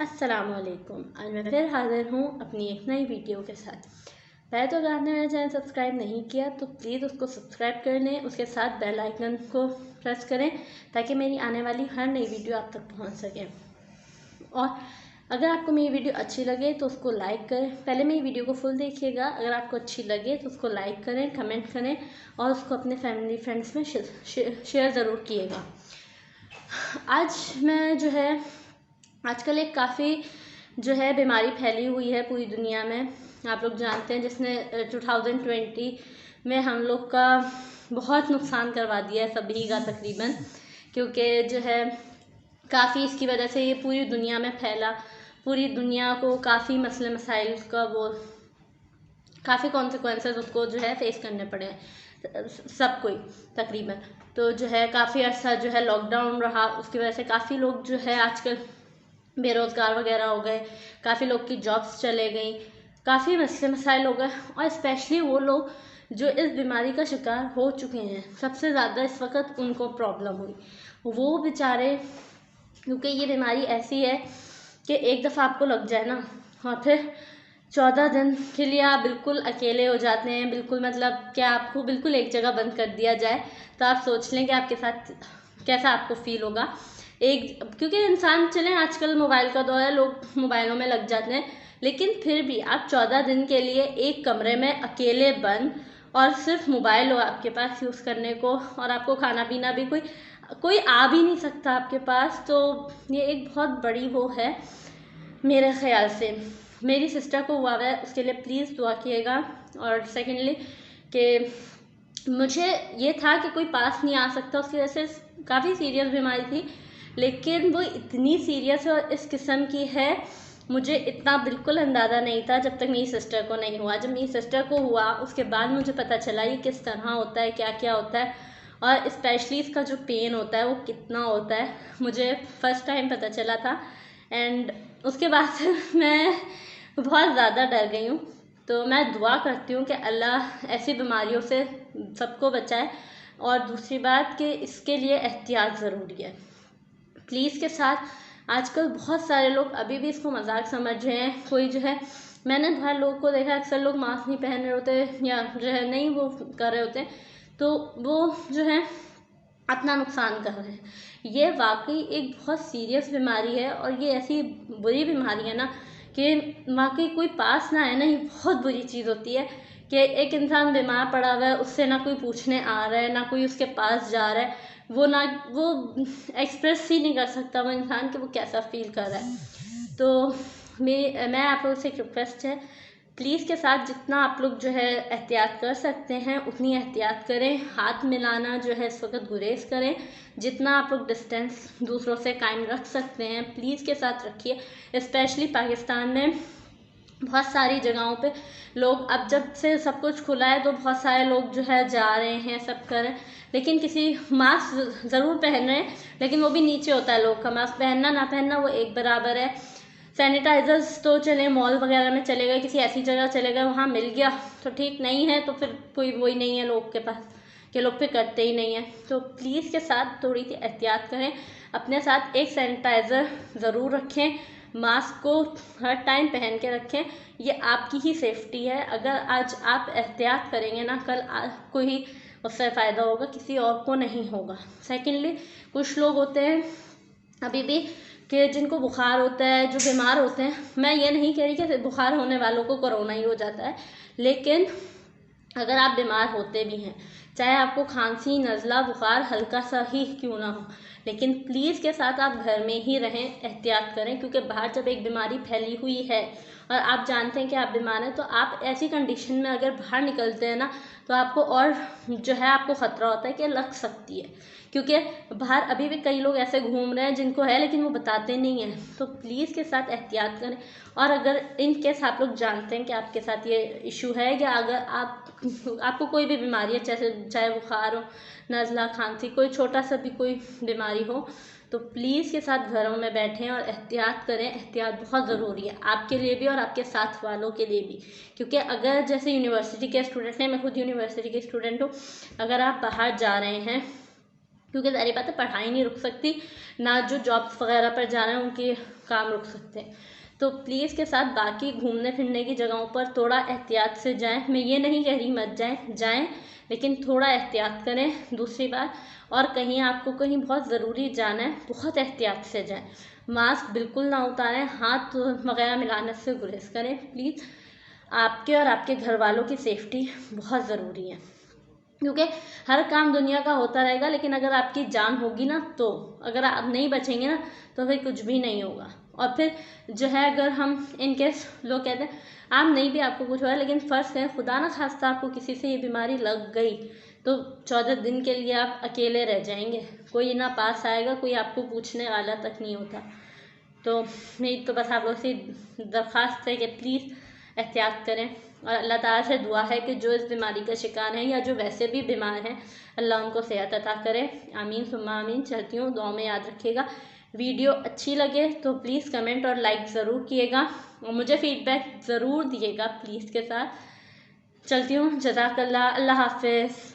अस्सलामुअलैकुम। आज मैं फिर हाज़िर हूँ अपनी एक नई वीडियो के साथ। पहले तो अगर आपने मेरा चैनल सब्सक्राइब नहीं किया तो प्लीज़ उसको सब्सक्राइब कर लें, उसके साथ बेल आइकन को प्रेस करें ताकि मेरी आने वाली हर नई वीडियो आप तक पहुँच सके। और अगर आपको मेरी वीडियो अच्छी लगे तो उसको लाइक करें। पहले मेरी वीडियो को फुल देखिएगा, अगर आपको अच्छी लगे तो उसको लाइक करें, कमेंट करें और उसको अपने फैमिली फ्रेंड्स में शेयर ज़रूर कीजिएगा। आज मैं आजकल एक काफ़ी बीमारी फैली हुई है पूरी दुनिया में, आप लोग जानते हैं, जिसने 2020 में हम लोग का बहुत नुकसान करवा दिया है सभी का तकरीबन, क्योंकि काफ़ी इसकी वजह से ये पूरी दुनिया में फैला। पूरी दुनिया को काफ़ी मसले मसाइल का काफ़ी कॉन्सिक्वेंसेस उसको फेस करने पड़े हैं सब कोई तकरीबन। तो काफ़ी अर्सा लॉकडाउन रहा, उसकी वजह से काफ़ी लोग आजकल बेरोज़गार वगैरह हो गए, काफ़ी लोग की जॉब्स चले गई, काफ़ी मसले मसाइल हो गए। और स्पेशली वो लोग जो इस बीमारी का शिकार हो चुके हैं, सबसे ज़्यादा इस वक्त उनको प्रॉब्लम हुई। वो बेचारे, क्योंकि ये बीमारी ऐसी है कि एक दफ़ा आपको लग जाए ना और फिर 14 दिन के लिए आप बिल्कुल अकेले हो जाते हैं। बिल्कुल मतलब कि आपको बिल्कुल एक जगह बंद कर दिया जाए तो आप सोच लें कि आपके साथ कैसा आपको फील होगा। क्योंकि इंसान चलें, आजकल मोबाइल का दौर है, लोग मोबाइलों में लग जाते हैं, लेकिन फिर भी आप 14 दिन के लिए एक कमरे में अकेले बंद और सिर्फ मोबाइल हो आपके पास यूज़ करने को, और आपको खाना पीना भी कोई आ भी नहीं सकता आपके पास। तो ये एक बहुत बड़ी वो है मेरे ख्याल से। मेरी सिस्टर को हुआ है, उसके लिए प्लीज़ दुआ कीजिएगा। और सेकेंडली कि मुझे ये था कि कोई पास नहीं आ सकता, उसकी वजह से काफ़ी सीरियस बीमारी थी, लेकिन वो इतनी सीरियस और इस किस्म की है, मुझे इतना बिल्कुल अंदाज़ा नहीं था जब तक मेरी सिस्टर को नहीं हुआ। जब मेरी सिस्टर को हुआ उसके बाद मुझे पता चला ये किस तरह होता है, क्या क्या होता है, और स्पेशली इसका जो पेन होता है वो कितना होता है, मुझे फ़र्स्ट टाइम पता चला था। एंड उसके बाद से मैं बहुत ज़्यादा डर गई हूँ। तो मैं दुआ करती हूँ कि अल्लाह ऐसी बीमारियों से सबको बचाए। और दूसरी बात कि इसके लिए एहतियात ज़रूरी है प्लीज़ के साथ। आजकल बहुत सारे लोग अभी भी इसको मजाक समझ रहे हैं। कोई मैंने बाहर लोगों को देखा, अक्सर लोग मास्क नहीं पहन रहे होते या नहीं वो कर रहे होते, तो वो अपना नुकसान कर रहे हैं। ये वाकई एक बहुत सीरियस बीमारी है और ये ऐसी बुरी बीमारी है ना कि वाकई कोई पास ना है ना, ये बहुत बुरी चीज़ होती है कि एक इंसान बीमार पड़ा हुआ है, उससे ना कोई पूछने आ रहा है, ना कोई उसके पास जा रहा है, वो एक्सप्रेस ही नहीं कर सकता वो इंसान कि वो कैसा फील कर रहा है। तो मैं आप लोगों से एक रिक्वेस्ट है, प्लीज़ के साथ जितना आप लोग एहतियात कर सकते हैं उतनी एहतियात करें। हाथ मिलाना इस वक्त गुरेज करें। जितना आप लोग डिस्टेंस दूसरों से कायम रख सकते हैं प्लीज़ के साथ रखिए। स्पेशली पाकिस्तान में बहुत सारी जगहों पे लोग, अब जब से सब कुछ खुला है तो बहुत सारे लोग जा रहे हैं, सब कर रहे हैं, लेकिन किसी मास्क ज़रूर पहन रहे हैं, लेकिन वो भी नीचे होता है लोग का। मास्क पहनना ना पहनना वो एक बराबर है। सैनिटाइजर्स तो चले, मॉल वगैरह में चले गए, किसी ऐसी जगह चले गए, वहाँ मिल गया तो ठीक, नहीं है तो फिर कोई वही नहीं है लोग के पास कि लोग फिर करते ही नहीं है। तो प्लीज़ के साथ थोड़ी सी एहतियात करें। अपने साथ एक सैनिटाइज़र ज़रूर रखें, मास्क को हर टाइम पहन के रखें, ये आपकी ही सेफ्टी है। अगर आज आप एहतियात करेंगे ना, कल आपको ही उससे फ़ायदा होगा, किसी और को नहीं होगा। सेकेंडली, कुछ लोग होते हैं अभी भी कि जिनको बुखार होता है, जो बीमार होते हैं। मैं ये नहीं कह रही कि बुखार होने वालों को कोरोना ही हो जाता है, लेकिन अगर आप बीमार होते भी हैं, चाहे आपको खांसी, नज़ला, बुखार हल्का सा ही क्यों ना हो, लेकिन प्लीज़ के साथ आप घर में ही रहें, एहतियात करें। क्योंकि बाहर जब एक बीमारी फैली हुई है और आप जानते हैं कि आप बीमार हैं, तो आप ऐसी कंडीशन में अगर बाहर निकलते हैं ना, तो आपको और आपको ख़तरा होता है कि लग सकती है। क्योंकि बाहर अभी भी कई लोग ऐसे घूम रहे हैं जिनको है, लेकिन वो बताते नहीं हैं। तो प्लीज़ के साथ एहतियात करें। और अगर इन केस आप लोग जानते हैं कि आपके साथ ये इशू है, या अगर आपको कोई भी बीमारी है, चाहे बुखार हो, नज़ला, खांसी, कोई छोटा सा भी कोई बीमारी हो, तो प्लीज़ के साथ घरों में बैठें और एहतियात करें। एहतियात बहुत ज़रूरी है आपके लिए भी और आपके साथ वालों के लिए भी। क्योंकि अगर जैसे यूनिवर्सिटी के स्टूडेंट हैं, मैं खुद यूनिवर्सिटी के स्टूडेंट हूँ, अगर आप बाहर जा रहे हैं क्योंकि सारी बात है, पढ़ाई नहीं रुक सकती, ना जो जॉब्स वगैरह पर जा रहे हैं उनके काम रुक सकते हैं। तो प्लीज़ के साथ बाकी घूमने फिरने की जगहों पर थोड़ा एहतियात से जाएं। मैं ये नहीं कह रही मत जाएं, लेकिन थोड़ा एहतियात करें। दूसरी बात, और कहीं आपको कहीं बहुत ज़रूरी जाना है, बहुत एहतियात से जाएं। मास्क बिल्कुल ना उतारें, हाथ वगैरह मिलाने से गुरेज करें प्लीज़। आपके और आपके घर वालों की सेफ्टी बहुत ज़रूरी है, क्योंकि हर काम दुनिया का होता रहेगा, लेकिन अगर आपकी जान होगी ना, तो अगर आप नहीं बचेंगे ना तो फिर कुछ भी नहीं होगा। और फिर जो है, अगर हम इनकेस, लोग कहते हैं आप नहीं भी आपको कुछ हुआ, लेकिन फ़र्ज़ है खुदा ना खास्ता आपको किसी से ये बीमारी लग गई, तो 14 दिन के लिए आप अकेले रह जाएंगे, कोई ना पास आएगा, कोई आपको पूछने वाला तक नहीं होता। तो मेरी तो बस आप लोग से दरख्वास्त है कि प्लीज़ एहतियात करें, और अल्लाह ताला से दुआ है कि जो इस बीमारी का शिकार हैं या जो वैसे भी बीमार हैं, अल्लाह उनको सेहत अता करे। आमीन सुम्मा आमीन। चलती हूँ, दुआ में याद रखिएगा। वीडियो अच्छी लगे तो प्लीज़ कमेंट और लाइक ज़रूर किएगा, और मुझे फ़ीडबैक ज़रूर दिएगा प्लीज़ के साथ। चलती हूँ, जज़ाकल्लाह, अल्लाह हाफ़िज़।